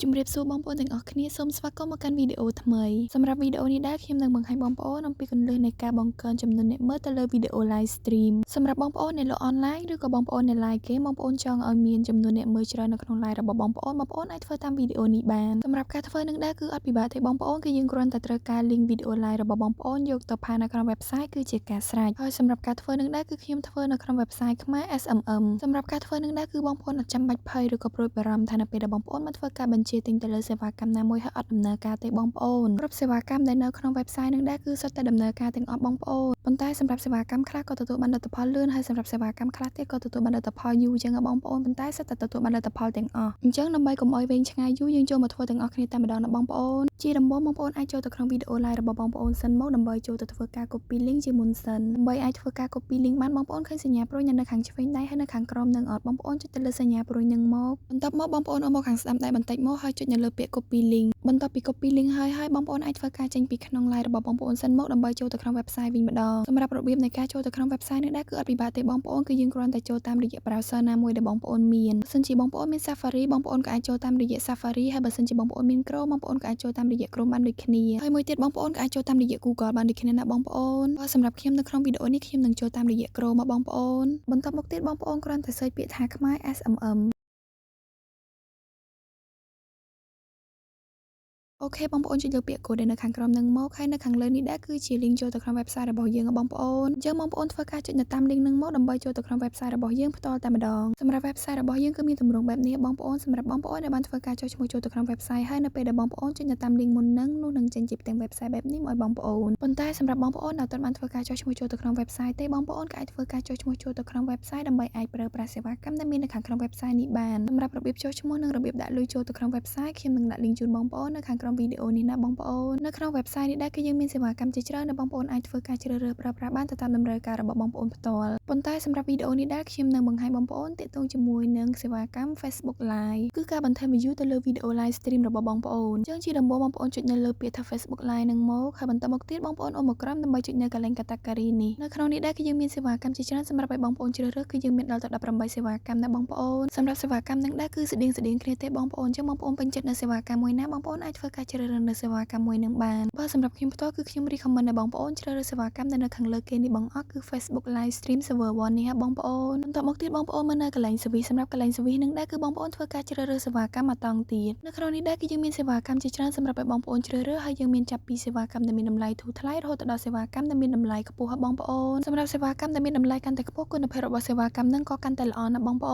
ជំរាបសួរបងប្អូនទាំងអស់គ្នាសូមស្វាគមន៍មកកាន់វីដេអូថ្មីសម្រាប់វីដេអូនេះដែរខ្ញុំនឹងបង្ហាញបងប្អូនអំពីគន្លឹះនៃការបង្កើនចំនួនអ្នកមើលទៅលើវីដេអូ live stream សម្រាប់បងប្អូនអ្នកលក់អនឡាញឬក៏បងប្អូនអ្នក live game បងប្អូនចង់ឲ្យមានចំនួនអ្នកមើលច្រើននៅក្នុង live របស់បងប្អូនអាចធ្វើតាមវីដេអូនេះបានសម្រាប់ការធ្វើនឹងដែរគឺអត់ពិបាកទេបងប្អូនគឺយើងគ្រាន់តែត្រូវការ link វីដេអូ live របស់បងប្អូនយកទៅផានៅក្នុង website គឺជាការស្រេចហើយសម្រាប់ការធ្វើនឹងដែរគឺខ្ញុំធ្វើនៅក្នុង website ខ្មែរ SMM សម្រាប់ការធ្វើនឹងដែរគឺបងប្អូនអត់ចាំបាច់ភ័យឬក៏ព្រួយបារម្ភថានៅពេលដែលបងប្អូនមកធ្វើការបញ្ជាទិញទៅលើសេវាកម្មណាមួយហើយអត់ដំណើរការទេបងប្អូនគ្រប់សេវាកម្មដែលនៅក្នុង website នឹងដែរគឺសុទ្ធតែដំណើរការទាំងអស់បងប្អូនប៉ុន្តែសម្រាប់សេវាកម្មខ្លះក៏ទទួលបានលទ្ធផលលឿនហើយសម្រាប់សេវាកម្មខ្លះទៀតក៏ទទួលបានលទ្ធផលយូរចឹងបងប្អូនប៉ុន្តែសុទ្ធតែទទួលបានលទ្ធផលទាំងអស់អញ្ចឹងដើម្បីកុំឲ្យវែងឆ្ងាយយូរយើងចូលមកធ្វើទាំងអស់គ្នាតែម្ដងណាបងប្អូនជាដំបូងបងប្អូនអាចចូលទៅក្នុងវីដេអូ live របស់បងប្អូនសិនមកដើម្បីចូលទៅធ្វើការ copy link ជាមុនសិនដើម្បីអាចធ្វើការ copy link បានបងប្អូនឃើញសញ្ញាព្រួយនៅខាងឆ្វេងដៃហើយនៅខាងក្រោមនឹងអត់បងប្អូនចុចទៅលើសញ្ញាព្រួយនឹងមកបន្ទាប់មកបងប្អូនអូនមកខាងស្ដាំដៃបន្តិចមកហើយចុចនៅលើពាក្យ copy link បន្ទាប់ពី copy link ហើយបងប្អូនអាចធ្វើការចេញពីក្នុង live របស់បងប្អូនសិនមកដើម្បីចូលទៅក្នុង website វិញម្ដងសម្រាប់របៀបនៃការចូលទៅក្នុង website នេះដែរគឺអត់ពិបាកទេបងប្អូនគឺយើងគ្រាន់តែចូលតាមរយៈ browser ណាមួយដែលបងប្អូនមានបើសិនជាបងប្អូនមាន Safari បងប្អូនក៏អាចចូលតាមរយៈ Safari ហើយបើសិនជាបងប្អូនមាន Chrome បងប្អូនក៏អាចចូលតាមរយៈ Chrome បានដូចគ្នាហើយមួយទៀតបងប្អូនក៏អាចចូលតាមរយៈ Google បានដូចគ្នាណាបងប្អូនបើសម្រាប់ខ្ញុំនៅក្នុងវីដេអូនេះខ្ញុំនឹងចូលតាមរយៈ Chrome មកបងប្អូនបន្ទាប់មកទៀតបងប្អូនគ្រាន់តែ search ពាក្យថាខ្មែរ SMMអូខេបងប្អូនចុចលើពាក្យ code នៅខាងក្រោមនឹងមកហើយនៅខាងលើនេះដែរគឺជា link ចូលទៅក្នុង website របស់យើងបងប្អូនអញ្ចឹងបងប្អូនធ្វើការចុចនៅតាម link នឹងមកដើម្បីចូលទៅក្នុង website របស់យើងផ្ទាល់តែម្ដងសម្រាប់ website របស់យើងគឺមានទម្រង់បែបនេះបងប្អូនសម្រាប់បងប្អូនដែលបានធ្វើការចុចឈ្មោះចូលទៅក្នុង website ហើយនៅពេលដែលបងប្អូនចុចនៅតាម link មុននឹងនោះនឹងចេញជាផ្ទាំង website បែបនេះមកឲ្យបងប្អូនប៉ុន្តែសម្រាប់បងប្អូនដែលអត់បានធ្វើការចុចឈ្មោះចូលទៅក្នុង website ទេបងប្អូនក៏អាចធ្វើការចុចឈ្មោះចូលទៅក្នុង website ដើម្បីអាចប្រើប្រាស់សេវាកម្មដែលមាននៅខាងក្នុង website នេះបានសម្រាប់របៀបចុចឈ្មោះនិងរបៀបដាក់លុយចូលទៅក្នុង website ខ្ញុំនឹងដាក់ link ជូនបងប្អូននៅខាងក្រោមវីដេអូនេះណាបងប្អូននៅក្នុង website នេះដែរគឺយើងមានសេវាកម្មជាច្រើនដែលបងប្អូនអាចធ្វើការជ្រើសរើសប្រើប្រាស់បានទៅតាមតម្រូវការរបស់បងប្អូនផ្ទាល់ប៉ុន្តែសម្រាប់វីដេអូនេះដែរខ្ញុំនឹងបង្ហាញបងប្អូនទាក់ទងជាមួយនឹងសេវាកម្ម Facebook Live គឺការបន្ថែម view ទៅលើវីដេអូ live stream របស់បងប្អូនអញ្ចឹងជាដំបូងបងប្អូនចុចនៅលើពាក្យថា Facebook Live នឹងមកហើយបន្តមកទៀតបងប្អូនអូនមកក្រោមដើម្បីចុចនៅកន្លែង category នេះនៅក្នុងនេះដែរគឺយើងមានសេវាកម្មជាច្រើនសម្រាប់ឲ្យបងប្អូនជ្រើសរើសគឺយើងមានដល់ទៅ18សេវាកម្មណាបងប្អូនសម្រាប់សេវាកម្មនឹងដែរគឺស្តៀងគ្នាទេបងប្អូនអញ្ចឹងបងប្អូនពេញចិត្តនៅសេវាកម្មមួយណាបងប្អូនអាចធ្វើការជ្រើសរើសនៅសេវាកម្មមួយនឹងបានបើសម្រាប់ខ្ញុំផ្ទាល់គឺខ្ញុំ recommend ឲ្យបងប្អូនជ្រើសរើសសេវាកម្មដែលនៅខាងលើគេនេះបងអស់គឺ Facebook Live Stream Server 1នេះហ่าបងប្អូនបន្តមកទៀតបងប្អូនមើលនៅកន្លែង service សម្រាប់កន្លែង service នឹងដែរគឺបងប្អូនធ្វើការជ្រើសរើសសេវាកម្មមកតង់ទៀតនៅក្នុងនេះដែរគឺយើងមានសេវាកម្មជាច្រើនសម្រាប់ឲ្យបងប្អូនជ្រើសរើសហើយយើងមានចាប់ពីសេវាកម្មដែលមានតម្លៃធូរថ្លៃរហូតដល់សេវាកម្មដែលមានតម្លៃខ្ពស់ហ่าបងប្អូនសម្រាប់សេវាកម្មដែលមានតម្លៃកាន់តែខ្ពស់គុណភាពរបស់សេវាកម្មនឹងក៏កាន់តែល្អណាស់បងប្អូ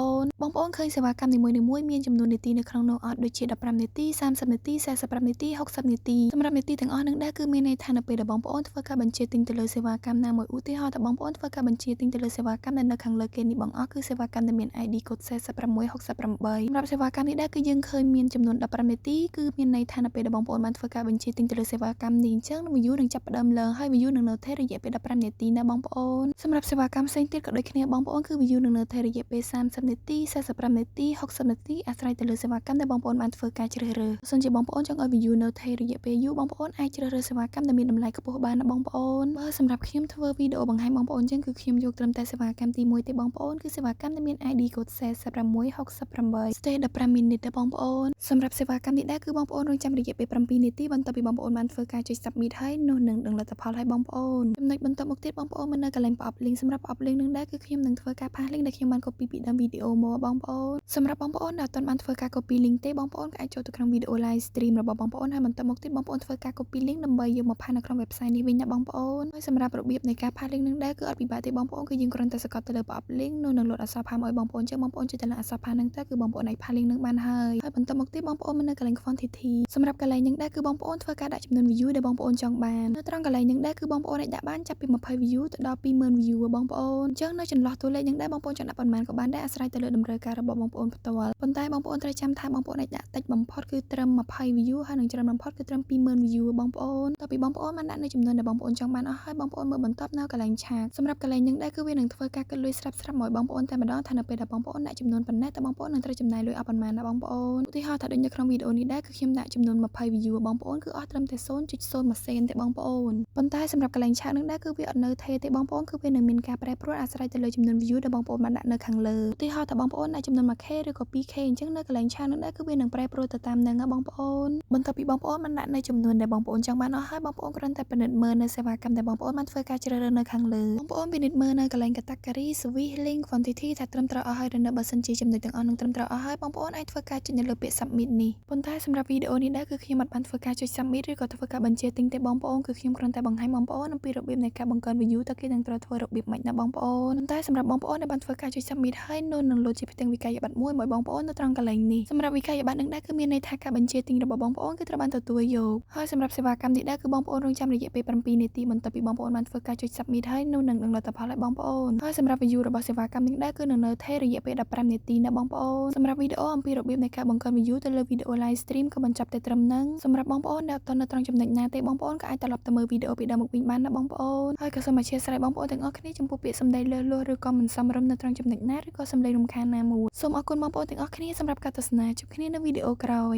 នឃើញសេវាកម្មនីមួយៗមានចំនួននាទីនៅក្នុងនោះអត់ដូចជា15នាទី30នាទី45នាទី60នាទីសម្រាប់នាទីទាំងអស់នឹងដែរគឺមានន័យថានៅពេលដែលបងប្អូនធ្វើការបញ្ជាទិញទៅលើសេវាកម្មណាមួយឧទាហរណ៍ថាបងប្អូនធ្វើការបញ្ជាទិញទៅលើសេវាកម្មដែលនៅខាងលើគេនេះបងអស់គឺសេវាកម្មដែលមាន ID code 4668សម្រាប់សេវាកម្មនេះដែរគឺយើងឃើញមានចំនួន15នាទីគឺមានន័យថានៅពេលដែលបងប្អូនបានធ្វើការបញ្ជាទិញទៅលើសេវាកម្មនេះអញ្ចឹង view នឹងចាប់ផ្ដើមឡើងហើយ view នឹងនៅថេររយៈពេល15នាទីណាបងប្អូនសម្រាប់សេវាកម្មផ្សេងទៀតក៏ដូចគ្នាបងប្អូនគឺ view នឹងនៅថេររយៈពេល30នាទី45នាទី60នាទីអាស្រ័យទៅលើសេវាកម្មដែលបងប្អូនបានធ្វើការជ្រើសរើសបើសិនជាបងប្អូនចង់ឲ្យ view នៅថេររយៈពេលយូរបងប្អូនអាចជ្រើសរើសសេវាកម្មដែលមានតម្លៃខ្ពស់បានណាបងប្អូនបើសម្រាប់ខ្ញុំធ្វើវីដេអូបង្ហាញបងប្អូនចឹងគឺខ្ញុំយកត្រឹមតែសេវាកម្មទី1ទេបងប្អូនគឺសេវាកម្មដែលមាន ID code 4668 stay 15 minute ទេបងប្អូនសម្រាប់សេវាកម្មនេះដែរគឺបងប្អូនរងចាំរយៈពេល7នាទីបន្ទាប់ពីបងប្អូនបានធ្វើការចុច submit ហើយនោះនឹងដឹងលទ្ធផលឲ្យបងប្អូនចំណុចបន្តមកទៀតបងប្អូនមើលនៅកន្លែងប្រអប់ link សម្រាប់ប្រអប់ link នឹងដែរគឺខ្ញុំនឹងធ្វើការផាស link ដែលខ្ញុំបាន copy ពីដើមវីដេអូមកបងប្អូនសម្រាប់បងប្អូនដែលអត់បានធ្វើការ copy link ទេបងប្អូនក៏អាចចូលទៅក្នុងវីដេអូ live stream របស់បងប្អូនហើយបន្តមកទៀតបងប្អូនធ្វើការ copy link ដើម្បីយកមកផាសនៅក្នុង website នេះវិញណាបងប្អូនហើយសម្រាប់របៀបនៃការផាស link នឹងដែរគឺអត់ពិបាកទេបងប្អូនគឺយើងគ្រាន់តែសកត់ទៅលើប្រអប់ link នោះនឹងលោតអក្សរផាសមកឲ្យបងប្អូនចឹងបងប្អូនចុចទៅលើអក្សរផាសហ្នឹងទៅគឺបងប្អូនអាចផាស link នឹងបានហើយបន្តមកទៀតបងប្អូនមើលនៅកន្លែង quantity សម្រាប់កន្លែងហ្នឹងដែរគឺបងប្អូនធ្វើការដាក់ចំនួន view ដែលបងប្អូនចង់បាននៅត្រង់កន្លែងហ្នឹងដែរគឺបងប្អូនអាចដាក់បានចាប់ពី20 view ទៅដល់20000 view បងប្អូនអញ្ចឹងនៅចន្លោះតួលេខហ្នឹងដែរបងប្អូនចង់ដាក់ប៉ុន្មានក៏បានដែរអាស្រ័យទៅលើតម្រូវការរបស់បងប្អូនផ្ទាល់ប៉ុន្តែបងប្អូនត្រូវចាំថាបងប្អូនអាចដាក់តិចបំផុតគឺត្រឹម20 view ហើយ នឹងច្រើនបំផុតគឺត្រឹម 20,000 view បងប្អូនតើពីបងប្អូនបានដាក់នៅចំនួនដែលបងប្អូនចង់បានអស់ហើយបងប្អូនមើលបន្ទាប់នៅកន្លែងឆាតសម្រាប់កន្លែងនឹងដែរគឺវានឹងធ្វើការគិតលុយស្រាប់ៗមកបងប្អូនតែម្ដងថានៅពេលដែលបងប្អូនដាក់ចំនួនប៉ុណ្ណេះតើបងប្អូននឹងត្រូវចំណាយលុយអស់ប៉ុន្មានណាបងប្អូនឧទាហរណ៍ថាដូចនៅក្នុងវីដេអូនេះដែរគឺខ្ញុំដាក់ចំនួន20 view បងប្អូនគឺអស់ត្រឹមតែ 0.01 សេនទេបងប្អូនប៉ុន្តែសម្រាប់កន្លែងឆាតនឹងដែរគឺវាអត់នៅថេរទេបងប្អូនគឺវានឹងមានការប្រែប្រួលអាស្រ័យទៅលើចំនួន view ដែលបងប្អូនបានដាក់នៅខាងលើឧទាហរណ៍ថាបងប្អូនដាក់ចំនួន 1k ឬក៏ 2k អញ្ចឹងនៅកន្លែងឆាតនឹងដែរគឺវានឹងប្រែប្រួលទៅតាមហ្នឹងណាបងប្អូនបន្ទាប់ពីបងប្អូនបានដាក់នៅចំនួនដែលបងប្អូនចង់បានអស់ហើយបងប្អូនគ្រាន់តែពិនិត្យមើលនៅសេវាកម្មដែលបងប្អូនបានធ្វើការជ្រើសរើសនៅខាងលើបងប្អូនពិនិត្យមើលនៅកន្លែង category service link quantity ថាត្រឹមត្រូវអស់ហើយឬនៅបើសិនជាចំណុចទាំងអស់នឹងត្រឹមត្រូវអស់ហើយបងប្អូនអាចធ្វើការចុចនៅលើពាក្យ submit នេះប៉ុន្តែសម្រាប់វីដេអូនេះដែរគឺខ្ញុំអត់បានធ្វើការចុច submit ឬក៏ធ្វើការបញ្ជាទិញទេបងប្អូនគឺខ្ញុំគ្រាន់តែបង្ហាញបងប្អូនអំពីរបៀបនៃការបង្កើន view តើគេនឹងត្រូវធ្វើរបៀបម៉េចណាបងប្អូនប៉ុន្តែសម្រាប់បងប្អូនដែលបានធ្វើការចុច submit ហើយនោះនឹងលោតជាផ្ទាំងវិក័យប័ត្រមួយបងប្អូននៅត្រង់កន្លែងនេះសម្រាប់វិក័យប័ត្រនឹងដែរគឺមានន័យថាការបញ្ជាទិញរបស់បងប្អូនគឺត្រូវបានទទួលយកហើយសម្រាប់សេវាកម្មនេះដែរគឺបងប្អូនរងចាំរយៈពេល7នាទីបន្ទាប់ពីបងប្អូនបានធ្វើការចុច submit ហើយនោះនឹងលទ្ធផលឲ្យបងប្អូនហើយសម្រាប់ view របស់សេវាកម្មនេះដែរគឺនឹងនៅថេររយៈពេល15នាទីណាបងប្អូនសម្រាប់វីដេអូអំពីរបៀបនៃការបង្កើន view ទៅលើវីដេអូ live stream ក៏បញ្ចប់តែត្រឹមហ្នឹងសម្រាប់បងប្អូនដែលអត់ទាន់នៅត្រង់ចំណុចណាទេបងប្អូនក៏អាចត្រឡប់ទៅមើលវីដេអូពីដើមមកវិញបានណាបងប្អូនហើយក៏សូមអធិស្ឋានបងប្អូនទាំងអស់គ្នាចំពោះពាក្យសម្ដីលើសលួសឬក៏មិនសមរម្យនៅត្រង់ចំណុចណាឬក៏សម្ដីរំខានណាមួយសូមអរគុណបងប្អូនទាំងអស់គ្នាសម្រាប់ការទស្សនាជួបគ្នានៅវីដេអូក្រោយ